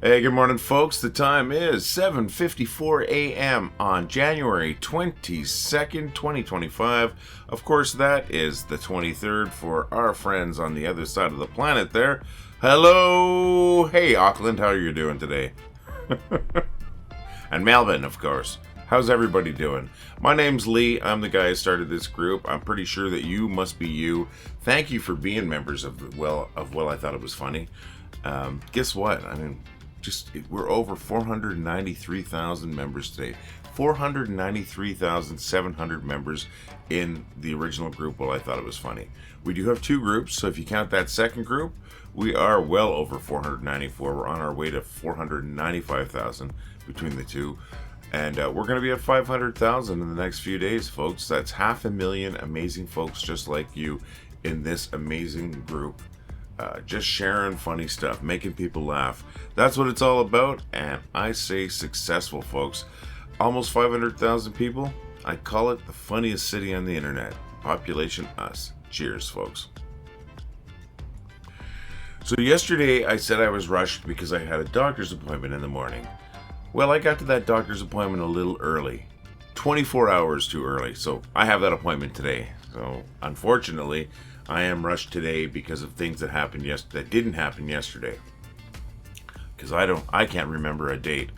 Hey, good morning, folks. The time is 7:54 a.m. on January 22nd, 2025. Of course, that is the 23rd for our friends on the other side of the planet there. Hello! Hey, Aukland, how are you doing today? And Melbourne, of course. How's everybody doing? My name's Lee. I'm the guy who started this group. I'm pretty sure that you must be you. Thank you for being members of I Thought It Was Funny. Guess what? We're over 493,000 members today. 493,700 members in the original group. Well, I Thought It Was Funny. We do have two groups, so if you count that second group, we are well over 494. We're on our way to 495,000 between the two. And we're going to be at 500,000 in the next few days, folks. That's 500,000 amazing folks just like you in this amazing group. Just sharing funny stuff, making people laugh. That's what it's all about, and I say successful, folks. Almost 500,000 people. I call it the funniest city on the internet. Population us. Cheers, folks. So yesterday I said I was rushed because I had a doctor's appointment in the morning. Well, I got to that doctor's appointment a little early. 24 hours too early, so I have that appointment today. So, unfortunately, I am rushed today because of things that happened that didn't happen yesterday. Because I can't remember a date.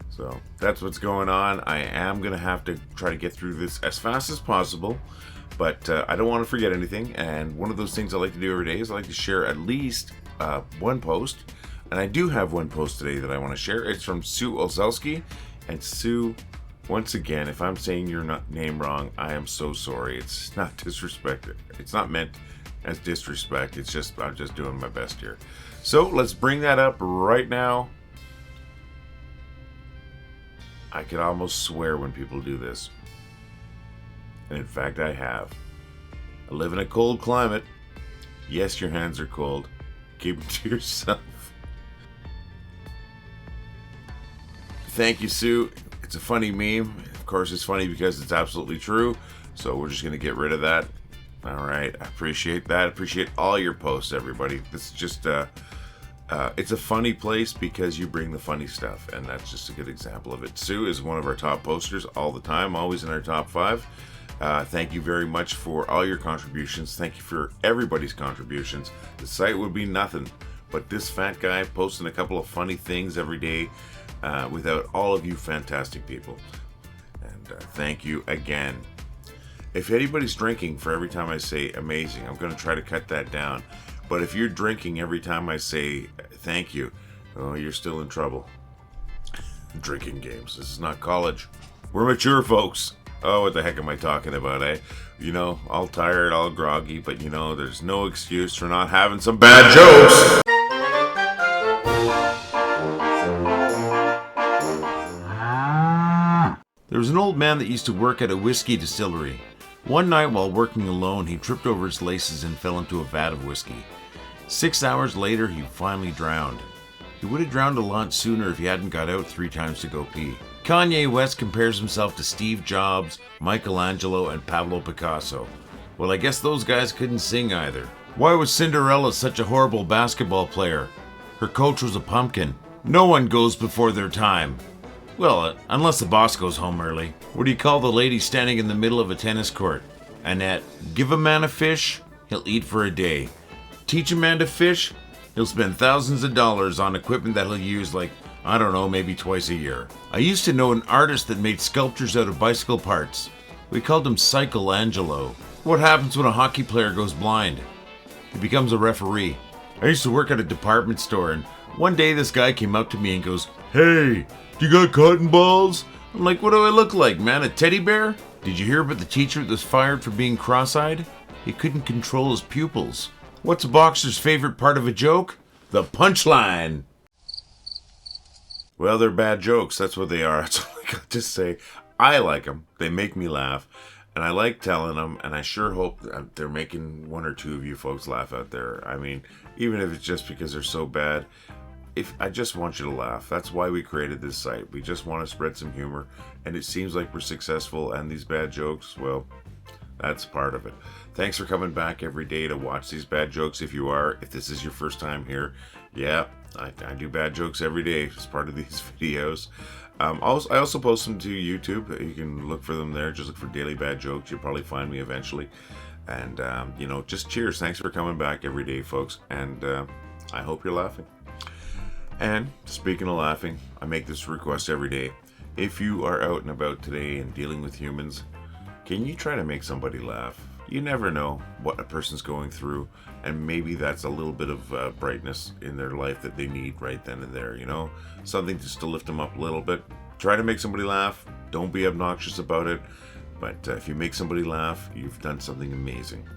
So that's what's going on. I am gonna have to try to get through this as fast as possible, but I don't want to forget anything. And one of those things I like to do every day is I like to share at least one post. And I do have one post today that I want to share. It's from Sue Olszewski. And Sue, once again, if I'm saying your name wrong, I am so sorry. It's not disrespect. It's not meant as disrespect. It's just I'm just doing my best here. So let's bring that up right now. I can almost swear when people do this. And in fact, I have. I live in a cold climate. Yes, your hands are cold. Keep it to yourself. Thank you, Sue. It's a funny meme. Of course, it's funny because it's absolutely true. So we're just going to get rid of that. All right. I appreciate that. I appreciate all your posts, everybody. This is just, it's a funny place because you bring the funny stuff. And that's just a good example of it. Sue is one of our top posters all the time, always in our top 5. Thank you very much for all your contributions. Thank you for everybody's contributions. The site would be nothing but this fat guy posting a couple of funny things every day. Without all of you fantastic people. And thank you again. If anybody's drinking for every time I say amazing, I'm going to try to cut that down. But if you're drinking every time I say thank you, oh, you're still in trouble. Drinking games. This is not college. We're mature folks. Oh, what the heck am I talking about, eh? You know, all tired, all groggy, but you know, there's no excuse for not having some bad jokes. There was an old man that used to work at a whiskey distillery. One night while working alone, he tripped over his laces and fell into a vat of whiskey. 6 hours later, he finally drowned. He would have drowned a lot sooner if he hadn't got out 3 times to go pee. Kanye West compares himself to Steve Jobs, Michelangelo, and Pablo Picasso. Well, I guess those guys couldn't sing either. Why was Cinderella such a horrible basketball player? Her coach was a pumpkin. No one goes before their time. Well, unless the boss goes home early. What do you call the lady standing in the middle of a tennis court? Annette. Give a man a fish, he'll eat for a day. Teach a man to fish, he'll spend thousands of dollars on equipment that he'll use maybe twice a year. I used to know an artist that made sculptures out of bicycle parts. We called him Michelangelo. What happens when a hockey player goes blind? He becomes a referee. I used to work at a department store, and one day this guy came up to me and goes, "Hey, you got cotton balls?" I'm like, "What do I look like, man? A teddy bear?" Did you hear about the teacher that was fired for being cross-eyed? He couldn't control his pupils. What's a boxer's favorite part of a joke? The punchline. Well, they're bad jokes. That's what they are. That's all I got to say. I like them. They make me laugh. And I like telling them. And I sure hope that they're making 1 or 2 of you folks laugh out there. I mean, even if it's just because they're so bad. I just want you to laugh. That's why we created this site. We just want to spread some humor, and it seems like we're successful. And these bad jokes, well, That's part of it. Thanks for coming back every day to watch these bad jokes. If this is your first time here, yeah, I do bad jokes every day as part of these videos. I also post them to YouTube. You can look for them there. Just look for Daily Bad Jokes. You'll probably find me eventually. And, just cheers. Thanks for coming back every day, folks. And I hope you're laughing. And speaking of laughing, I make this request every day. If you are out and about today and dealing with humans, can you try to make somebody laugh? You never know what a person's going through, and maybe that's a little bit of brightness in their life that they need right then and there, something just to lift them up a little bit. Try to make somebody laugh. Don't be obnoxious about it, but if you make somebody laugh, you've done something amazing.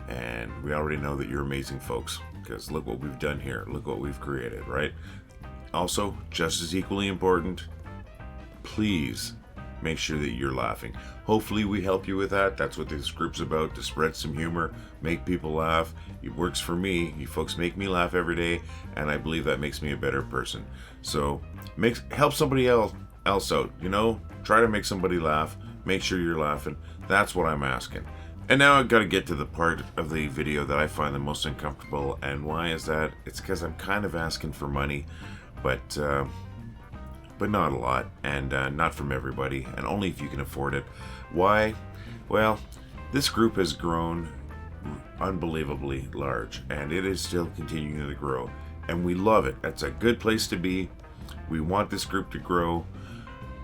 And we already know that you're amazing, folks, because look what we've done here. Look what we've created, right? Also, just as equally important, please make sure that you're laughing. Hopefully we help you with that. That's what this group's about, to spread some humor, make people laugh. It works for me. You folks make me laugh every day, and I believe that makes me a better person. So help somebody else out, try to make somebody laugh. Make sure you're laughing. That's what I'm asking. And now I've got to get to the part of the video that I find the most uncomfortable. And why is that? It's because I'm kind of asking for money, but not a lot, and not from everybody, and only if you can afford it. Why? Well, this group has grown unbelievably large, and it is still continuing to grow, and we love it. That's a good place to be. We want this group to grow,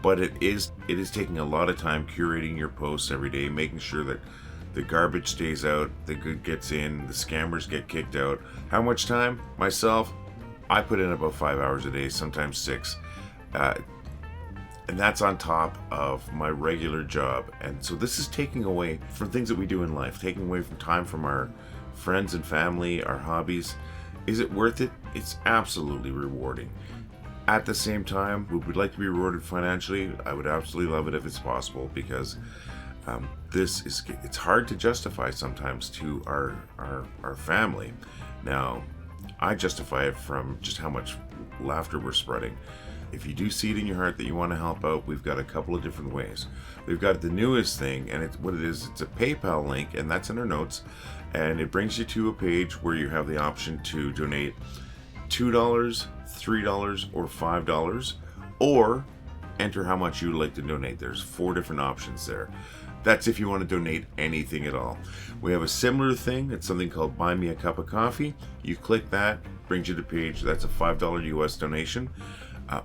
but it is taking a lot of time curating your posts every day, making sure that the garbage stays out, the good gets in, the scammers get kicked out. How much time? Myself, I put in about 5 hours a day, sometimes 6. And that's on top of my regular job. And so this is taking away from things that we do in life, taking away from time from our friends and family, our hobbies. Is it worth it? It's absolutely rewarding. At the same time, would we like to be rewarded financially? I would absolutely love it if it's possible, because it's hard to justify sometimes to our family. Now, I justify it from just how much laughter we're spreading. If you do see it in your heart that you want to help out, we've got a couple of different ways. We've got the newest thing, and it's a PayPal link, and that's in our notes, and it brings you to a page where you have the option to donate $2, $3, or $5, or enter how much you'd like to donate. There's 4 different options there. That's if you want to donate anything at all. We have a similar thing. It's something called Buy Me a Cup of Coffee. You click that, brings you to the page. That's a $5 US donation.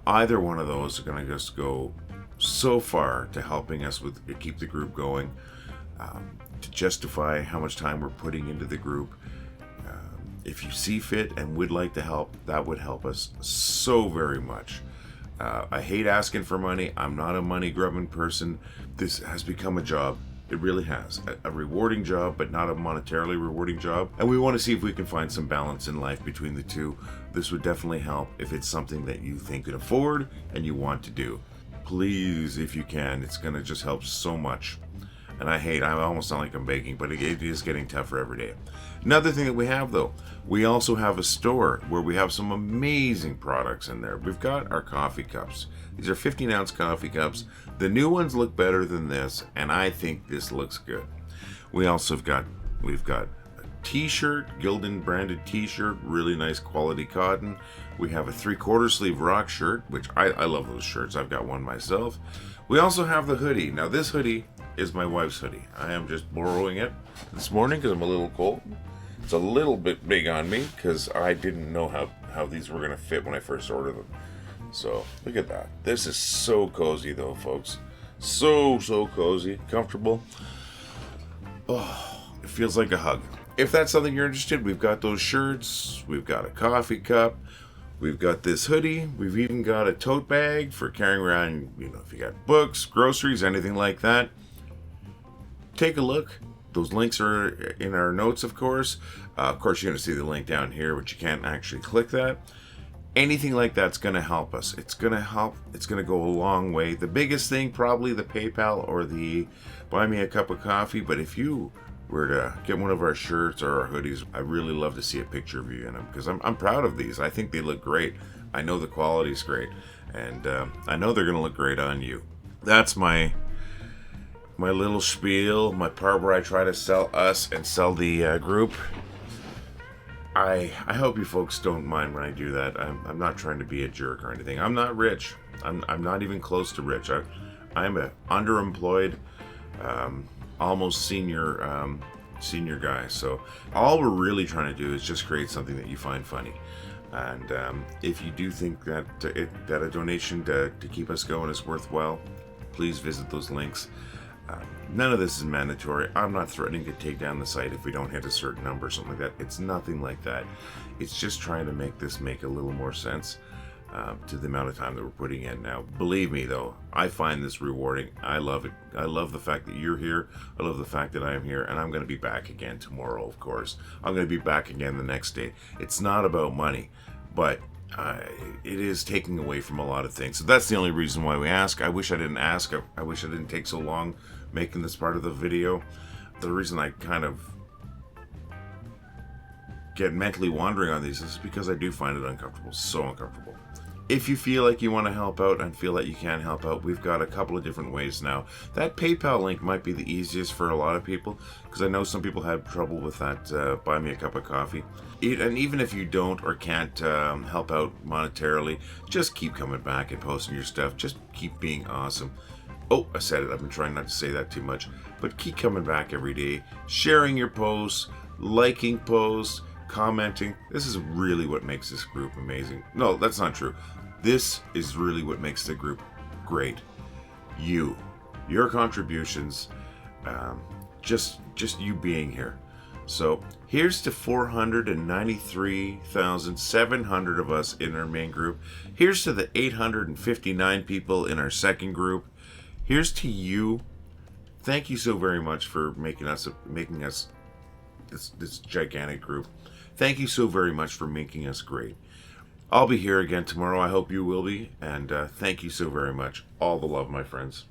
Either one of those are going to just go so far to helping us keep the group going, to justify how much time we're putting into the group. If you see fit and would like to help, that would help us so very much. I hate asking for money. I'm not a money grubbing person. This has become a job. It really has. A rewarding job, but not a monetarily rewarding job. And we want to see if we can find some balance in life between the two. This would definitely help if it's something that you think can afford and you want to do. Please, if you can. It's going to just help so much. And I almost sound like I'm begging, but it is getting tougher every day. Another thing that we have, though, we also have a store where we have some amazing products in there. We've got our coffee cups. These are 15-ounce coffee cups. The new ones look better than this, and I think this looks good. We've got a t-shirt, Gildan branded t-shirt, really nice quality cotton. We have a 3/4 sleeve rock shirt, which I love those shirts. I've got one myself. We also have the hoodie. Now this hoodie is my wife's hoodie. I am just borrowing it this morning because I'm a little cold. It's a little bit big on me because I didn't know how these were going to fit when I first ordered them. So look at that. This is so cozy though, folks. So cozy, comfortable. Oh, it feels like a hug. If that's something you're interested, we've got those shirts, we've got a coffee cup, we've got this hoodie, we've even got a tote bag for carrying around, if you got books, groceries, anything like that. Take a look. Those links are in our notes, of course. Of course, you're going to see the link down here, but you can't actually click that. Anything like that's going to help us. It's going to help. It's going to go a long way. The biggest thing, probably the PayPal or the Buy Me a Cup of Coffee. But if you were to get one of our shirts or our hoodies, I really love to see a picture of you in them because I'm proud of these. I think they look great. I know the quality's great, and I know they're going to look great on you. That's my my little spiel, my part where I try to sell us and sell the group. I hope you folks don't mind when I do that. I'm not trying to be a jerk or anything. I'm not rich. I'm not even close to rich. I'm a underemployed, almost senior guy. So all we're really trying to do is just create something that you find funny. And if you do think that that a donation to keep us going is worthwhile, please visit those links. None of this is mandatory. I'm not threatening to take down the site if we don't hit a certain number or something like that. It's nothing like that. It's just trying to make this make a little more sense to the amount of time that we're putting in. Now, believe me though, I find this rewarding. I love it. I love the fact that you're here. I love the fact that I am here, and I'm going to be back again tomorrow, of course. I'm going to be back again the next day. It's not about money, but it is taking away from a lot of things. So that's the only reason why we ask. I wish I didn't ask. I wish I didn't take so long making this part of the video. The reason I kind of get mentally wandering on these is because I do find it uncomfortable. So uncomfortable. If you feel like you want to help out and feel that you can help out, we've got a couple of different ways now. That PayPal link might be the easiest for a lot of people, because I know some people have trouble with that buy me a cup of coffee. And even if you don't or can't help out monetarily, just keep coming back and posting your stuff. Just keep being awesome. Oh, I said it. I've been trying not to say that too much. But keep coming back every day, sharing your posts, liking posts, commenting. This is really what makes this group amazing. No, that's not true. This is really what makes the group great. Your contributions, just you being here. So here's to 493,700 of us in our main group. Here's to the 859 people in our second group. Here's to you. Thank you so very much for making us this gigantic group. Thank you so very much for making us great. I'll be here again tomorrow. I hope you will be. And thank you so very much. All the love, my friends.